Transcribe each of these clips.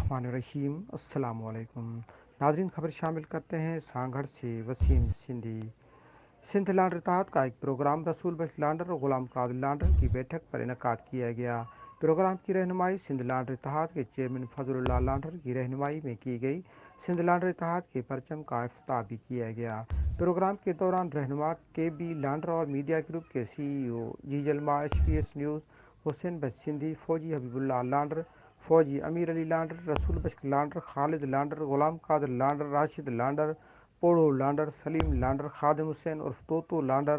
बिस्मिल्लाहिर्रहमानिर्रहीम। अस्सलामु अलैकुम नाज़रीन, खबर शामिल करते हैं सांगढ़ से वसीम सिंधी। सिंध लांडर इत्तेहाद का एक प्रोग्राम रसूल बख्श लांडर और गुलाम कादिर लांडर की बैठक पर इनेकाद किया गया। प्रोग्राम की रहनुमाई सिंध लांडर इत्तेहाद के चेयरमैन फजलुल्लाह लांडर की रहनुमाई में की गई। सिंध लांडर इत्तेहाद के परचम का इफ्तिताह भी किया गया। प्रोग्राम के दौरान रहनुमा के बी लांडर और मीडिया ग्रुप के CEO जीजलमा HPS न्यूज़ हुसैन बख्श सिंधी, फौजी हबीबुल्लाह लांडर, फौजी अमीर अली लांडर, रसूल बख्श लांडर, खालिद लांडर, गुलाम कादिर लांडर, राशिद लांडर, पोड़ो लांडर, सलीम लांडर, खादिम हुसैन उर्फ तोतो लांडर,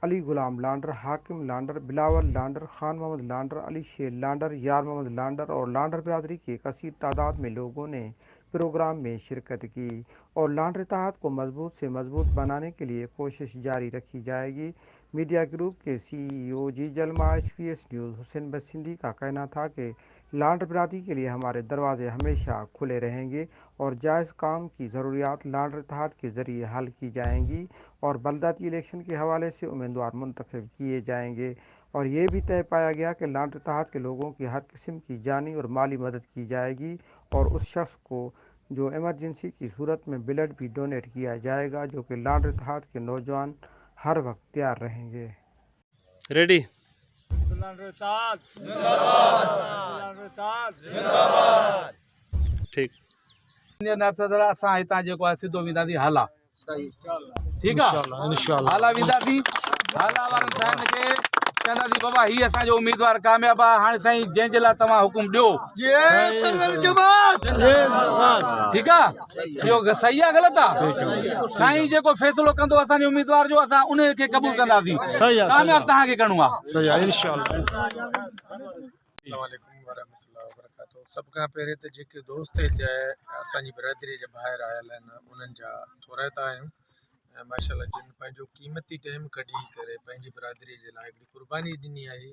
अली गुलाम लांडर, हाकिम लांडर, बिलावल लांडर, खान मोहम्मद लांडर, अली शेर लांडर, यार मोहम्मद लांडर और लांडर बिरादरी के कसीर तादाद में लोगों ने प्रोग्राम में शिरकत की और लांडर इत्तेहाद को मजबूत से मजबूत बनाने के लिए कोशिश जारी रखी जाएगी। मीडिया ग्रुप के CEO जीजलमा HPS न्यूज़ हुसैन बख्श सिंधी का कहना था कि लांडर बिरादरी के लिए हमारे दरवाजे हमेशा खुले रहेंगे और जायज़ काम की ज़रूरियात लांडर इत्तेहाद के ज़रिए हल की जाएंगी और बलदाती इलेक्शन के हवाले से उम्मीदवार मुंतखब किए जाएंगे। और ये भी तय पाया गया कि लांडर इत्तेहाद के लोगों की हर किस्म की जानी और माली मदद की जाएगी और उस शख्स को जो एमरजेंसी की सूरत में ब्लड भी डोनेट किया जाएगा, जो कि लांडर इत्तेहाद के नौजवान हर वक्त तैयार रहेंगे। रेडी। ठीक। असां हितां जेको आहे सिधो वेंदासीं हाला। ठीकु आहे, हाला वेंदासीं। हाला वारनि साईं खे चवंदासीं बाबा हीअ असांजो उम्मीदवार कामयाबु आहे, हाणे साईं जंहिंजे लाइ तव्हां हुकुम ॾियो। ठीकु आहे, इहो सही आहे ग़लति आहे? साईं जेको फ़ैसिलो कंदो असांजे उम्मीदवार जो, असां उन खे क़बूल कंदासीं। कामयाबु तव्हांखे करिणो आहे। सभ खां पहिरें त जेके दोस्त हिते असांजी बिरादरी जा ॿाहिरि आयल आहिनि उन्हनि जा थोराइता आहियूं ऐं माशाल्लाह जिन पंहिंजो क़ीमती टाइम कढी करे पंहिंजी बिरादरी जे लाइ हिकिड़ी क़ुर्बानी ॾिनी आहे।